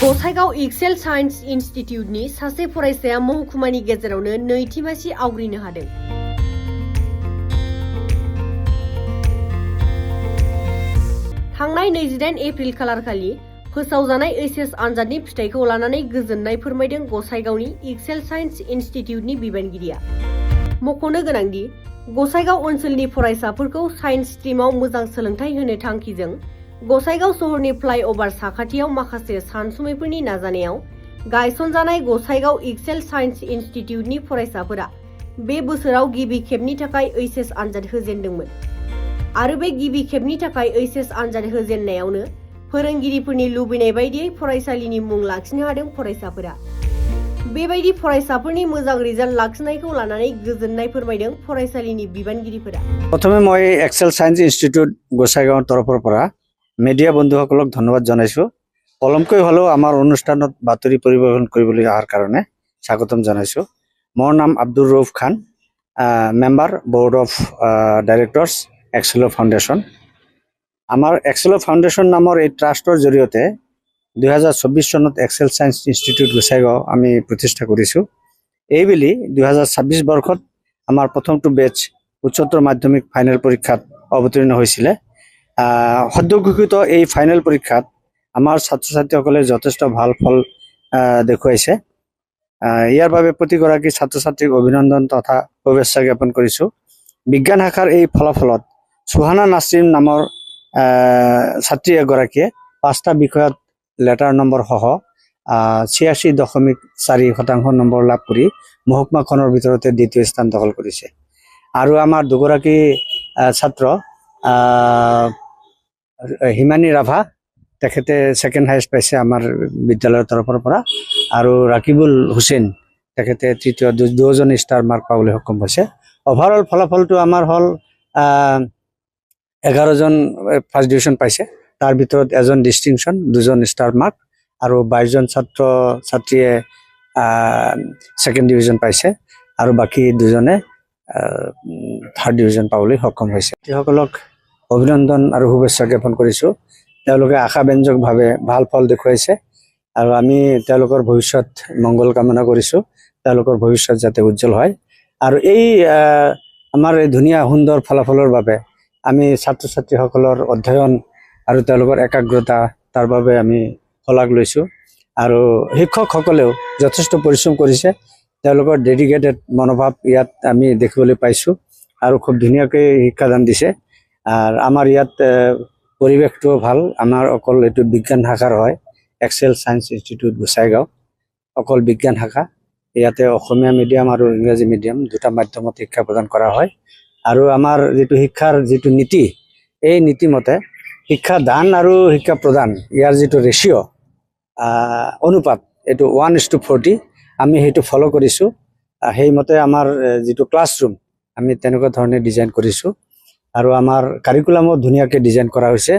Gossaigaon Excel signs इन्स्टिट्यूटनि सासे फरायसाया महकुमानि गेजेरावनो नैथि मासि आवग्रिनो हादों। थांनाय 28 एप्रिल खालारखालि फोसावजानाय एचएस आनजादनि फिथाइखौ लानानै गोजोननाय फोरमायदों गसाइगावनि एक्सेल साइन्स इन्स्टिट्यूटनि बिबानगिरिया। मख'नो गोनांदि गसाइगाव ओनसोलनि फरायसाफोरखौ साइन्स स्ट्रीमाव मोजां सोलोंथाइ होनो थांखिजों गसाइगाव सहरनि फ्लाइओभार साखाथियाव माखासे सानसुमैफोरनि नाजानायाव गायसनजानाय गसाइगाव एक्सेल साइन्स इन्स्टिट्यूटनि फरायसाफोरा बे बोसोराव गिबि खेबनि थाखाय एचएस आनजाद होजेनदोंमोन आरो बे गिबि खेबनि थाखाय एचएस आनजाद होजेननायावनो फोरोंगिरिफोरनि लुबैनाय बायदियै फरायसालिनि मुं लाखिनो हादों फरायसाफोरा। बेबायदि फरायसाफोरनि मोजां रिजाल्ट लाखिनायखौ लानानै गोजोननाय फोरमायदों फरायसालिनि बिबानगिरिफोरा। प्रथमे मैं एक्सेल साइन्स इन्स्टिट्यूट गोसाईगाँव तरफर পৰা মিডিয়া বন্ধুসকলক ধন্যবাদ জনাইছো। পলমকৈ হলেও আমাৰ অনুষ্ঠানত বাতৰি পৰিৱেশন কৰিবলৈ অহাৰ কাৰণে স্বাগতম জনাইছো। মোৰ নাম Abdur Rauf Khan, member board of directors Excel foundation. আমাৰ এক্সেল ফাউণ্ডেশ্যন নামৰ এই ট্ৰাষ্টৰ জৰিয়তে 2024 চনত এক্সেল সায়েন্স ইনষ্টিটিউট গোসাইগাঁও আমি প্ৰতিষ্ঠা কৰিছো। এইবেলি 2026 বৰ্ষত আমাৰ প্ৰথমটো বেচ উচ্চতৰ মাধ্যমিক ফাইনেল পৰীক্ষাত অৱতীৰ্ণ হৈছিলে। সদ্য ঘোষিত এই ফাইনেল পৰীক্ষাত আমাৰ ছাত্ৰ ছাত্ৰীসকলে যথেষ্ট ভাল ফল দেখুৱাইছে। ইয়াৰ বাবে প্ৰতিগৰাকী ছাত্ৰ ছাত্ৰীক অভিনন্দন তথা শুভেচ্ছা জ্ঞাপন কৰিছো। বিজ্ঞান শাখাৰ এই ফলাফলত সুহানা নাছৰিন নামৰ ছাত্ৰী এগৰাকীয়ে 5টা বিষয়ত লেটাৰ নম্বৰ সহ 86.4% নম্বৰ লাভ কৰি মহকুমাখনৰ ভিতৰতে দ্বিতীয় স্থান দখল কৰিছে। আৰু আমাৰ দুগৰাকী ছাত্ৰ হিমানী ৰাভা তেখেতে সেকেন্ড হাইয়েস্ট পাইছে আমাৰ বিদ্যালয়ৰ তৰফৰ পৰা, আৰু ৰাকিবুল হুছেইন তেখেতে তৃতীয়, দুজন ষ্টাৰ মাৰ্ক পাবলৈ সক্ষম হৈছে। ওভাৰঅল ফলাফলটো আমাৰ হল 11 জন ফাৰ্ষ্ট ডিভিজন পাইছে, তাৰ ভিতৰত এজন ডিষ্টিংশ্যন, 2জন ষ্টাৰ মাৰ্ক আৰু 22 জন ছাত্ৰ ছাত্ৰীয়ে সেকেন্ড ডিভিজন পাইছে আৰু বাকি 2জনে থাৰ্ড ডিভিজন পাবলৈ সক্ষম হৈছে। সকলক অভিনন্দন আৰু শুভেচ্ছা জ্ঞাপন কৰিছো। তেওঁলোকে আশাব্যঞ্জকভাৱে ভাল ফল দেখুৱাইছে আৰু আমি তেওঁলোকৰ ভৱিষ্যত মংগল কামনা কৰিছো। তেওঁলোকৰ ভৱিষ্যত যাতে উজ্জ্বল হয় আৰু এই আমাৰ এই ধুনীয়া সুন্দৰ ফলাফলৰ বাবে আমি ছাত্ৰ ছাত্ৰীসকলৰ অধ্যয়ন আৰু তেওঁলোকৰ একাগ্ৰতা তাৰ বাবে আমি শলাগ লৈছো। আৰু শিক্ষকসকলেও যথেষ্ট পৰিশ্ৰম কৰিছে, তেওঁলোকৰ ডেডিকেটেড মনোভাৱ ইয়াত আমি দেখিবলৈ পাইছো আৰু খুব ধুনীয়াকৈ শিক্ষাদান দিছে। আর আমার ইয়াত পরিবেশটো ভাল। আমার অকল এইটো বিজ্ঞান শাখার হয়, এক্সেল সায়েন্স ইনস্টিটিউট গোসাইগাঁও অকল বিজ্ঞান শাখা। ইয়াতে অসমীয়া মিডিয়াম আৰু ইংৰাজী মিডিয়াম দুটা মাধ্যমত শিক্ষা প্ৰদান কৰা হয়। আৰু আমাৰ যিটো শিক্ষাৰ যিটো নীতি, এই নীতিমতে শিক্ষা দান আৰু শিক্ষা প্ৰদান ইয়াৰ যিটো ৰেচিঅ' অনুপাত, এইটো 1:40 আমি সেইটো ফলো কৰিছো। সেইমতে আমাৰ যিটো ক্লাছৰুম আমি তেনেকুৱা ধৰণে ডিজাইন কৰিছো আৰু আমাৰ কাৰিকুলামো ধুনীয়াকৈ ডিজাইন কৰা হৈছে।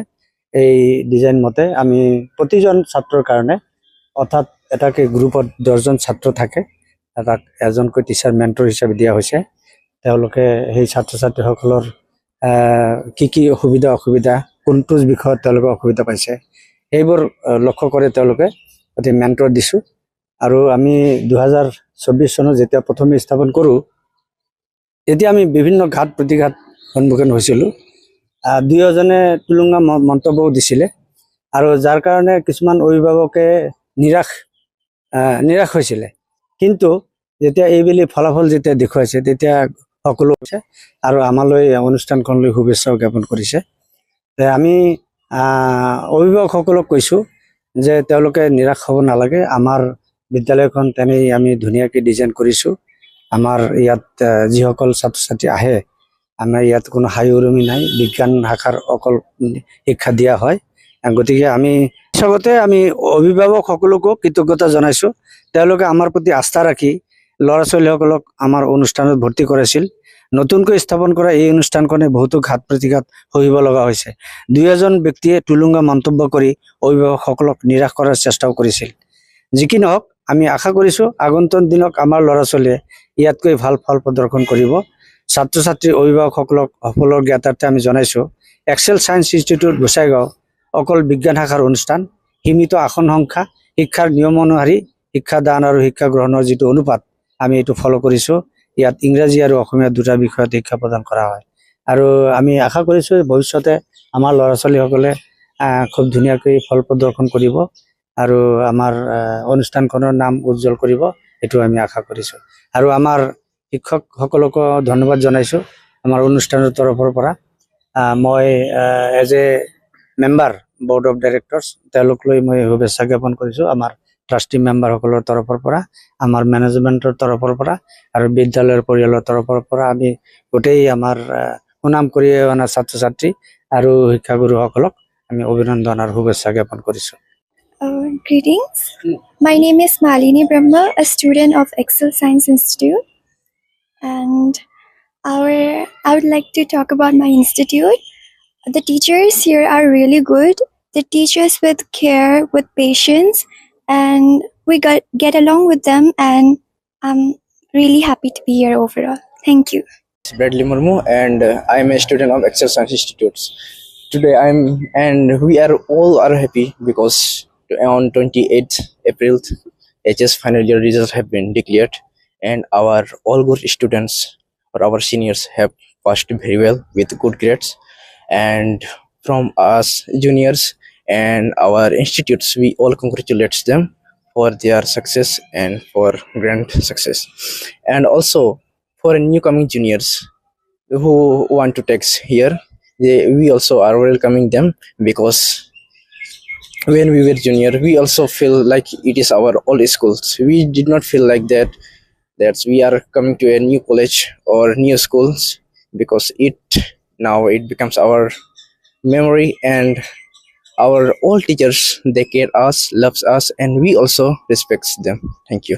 এই ডিজাইন মতে আমি প্ৰতিজন ছাত্ৰৰ কাৰণে, অৰ্থাৎ এটাকে গ্ৰুপত 10জন ছাত্ৰ থাকে, তাক এজনকৈ টিচাৰ মেণ্টৰ হিচাপে দিয়া হৈছে। তেওঁলোকে সেই ছাত্ৰ ছাত্ৰীসকলৰ কি অসুবিধা কোনটো বিষয়ত তেওঁলোকে অসুবিধা পাইছে সেইবোৰ লক্ষ্য কৰি তেওঁলোকে অতি মেণ্টৰ দিছো। আৰু আমি 2024 চনত যেতিয়া প্ৰথমে স্থাপন কৰোঁ, তেতিয়া আমি বিভিন্ন ঘাত প্ৰতিঘাত সন্মুখীন হৈছিলোঁ। 2জনে টুলুঙা মন্তব্যও দিছিলে আৰু যাৰ কাৰণে কিছুমান অভিভাৱকে নিৰাশ হৈছিলে। কিন্তু যেতিয়া এইবেলি ফলাফল যেতিয়া দেখুৱাইছে তেতিয়া সকলো হৈছে আৰু আমালৈ অনুষ্ঠানখনলৈ শুভেচ্ছাও জ্ঞাপন কৰিছে। আমি অভিভাৱকসকলক কৈছোঁ যে তেওঁলোকে নিৰাশ হ'ব নালাগে। আমাৰ বিদ্যালয়খন তেনেই আমি ধুনীয়াকৈ ডিজাইন কৰিছোঁ। আমাৰ ইয়াত যিসকল ছাত্ৰ ছাত্ৰী আহে, আমাৰ ইয়াত কোনো হাই উৰুমি নাই, বিজ্ঞান শাখাৰ অকল শিক্ষা দিয়া হয়। গতিকে আমি চবতে আমি অভিভাৱকসকলকো কৃতজ্ঞতা জনাইছোঁ। তেওঁলোকে আমাৰ প্ৰতি আস্থা ৰাখি ল'ৰা ছোৱালীসকলক আমাৰ অনুষ্ঠানত ভৰ্তি কৰাইছিল। নতুনকৈ স্থাপন কৰা এই অনুষ্ঠানখনে বহুতো ঘাত প্ৰতিঘাত সহিব লগা হৈছে। 2এজন ব্যক্তিয়ে টুলুঙা মন্তব্য কৰি অভিভাৱকসকলক নিৰাশ কৰাৰ চেষ্টাও কৰিছিল। যি কি নহওক, আমি আশা কৰিছোঁ আগন্তুক দিনত আমাৰ ল'ৰা ছোৱালীয়ে ইয়াতকৈ ভাল ফল প্ৰদৰ্শন কৰিব। ছাত্ৰ ছাত্ৰী অভিভাৱকসকলক সফলৰ জ্ঞাতাৰ্থে আমি জনাইছোঁ, এক্সেল সায়েন্স ইনষ্টিটিউট গোসাইগাঁও অকল বিজ্ঞান শাখাৰ অনুষ্ঠান, সীমিত আসন সংখ্যা, শিক্ষাৰ নিয়ম অনুসৰি শিক্ষাদান আৰু শিক্ষা গ্ৰহণৰ যিটো অনুপাত আমি এইটো ফ'ল' কৰিছোঁ। ইয়াত ইংৰাজী আৰু অসমীয়া দুটা বিষয়ত শিক্ষা প্ৰদান কৰা হয় আৰু আমি আশা কৰিছোঁ ভৱিষ্যতে আমাৰ ল'ৰা ছোৱালীসকলে খুব ধুনীয়াকৈ ফল প্ৰদৰ্শন কৰিব আৰু আমাৰ অনুষ্ঠানখনৰ নাম উজ্জ্বল কৰিব, এইটো আমি আশা কৰিছোঁ। আৰু আমাৰ শিক্ষকসকলকো ধন্যবাদ জনাইছোঁ আমাৰ অনুষ্ঠানৰ তৰফৰ পৰা। মই as a member board of directors তেওঁলোকলৈ মই শুভেচ্ছা জ্ঞাপন কৰিছোঁ আমাৰ ট্ৰাষ্টি মেম্বাৰসকলৰ তৰফৰ পৰা, আমাৰ মেনেজমেণ্টৰ তৰফৰ পৰা আৰু বিদ্যালয়ৰ পৰিয়ালৰ তৰফৰ পৰা আমি গোটেই আমাৰ সুনাম কৰি অনা ছাত্ৰ ছাত্ৰী আৰু শিক্ষাগুৰুসকলক আমি অভিনন্দন আৰু শুভেচ্ছা জ্ঞাপন কৰিছোঁ। Greetings. My name is Malini Brahma, a student of Excel Science Institute, and I would like to talk about my institute. The teachers here are really good. They teach us with care, with patience, and we get along with them, and I'm really happy to be here overall. Thank you. Bradley Murmu, and I am a student of Excel Science Institutes. Today we are all happy because on 28th April, HS final year results have been declared, and our all good students or our seniors have passed very well with good grades. And from us juniors and our institutes, we all congratulate them for their success and for grand success. And also for new coming juniors who want to take here, we also are welcoming them, because when we were junior we also feel like it is our old schools. We did not feel like that we are coming to a new college or new schools, because now it becomes our memory, and our old teachers, they care us, loves us, and we also respect them. Thank you.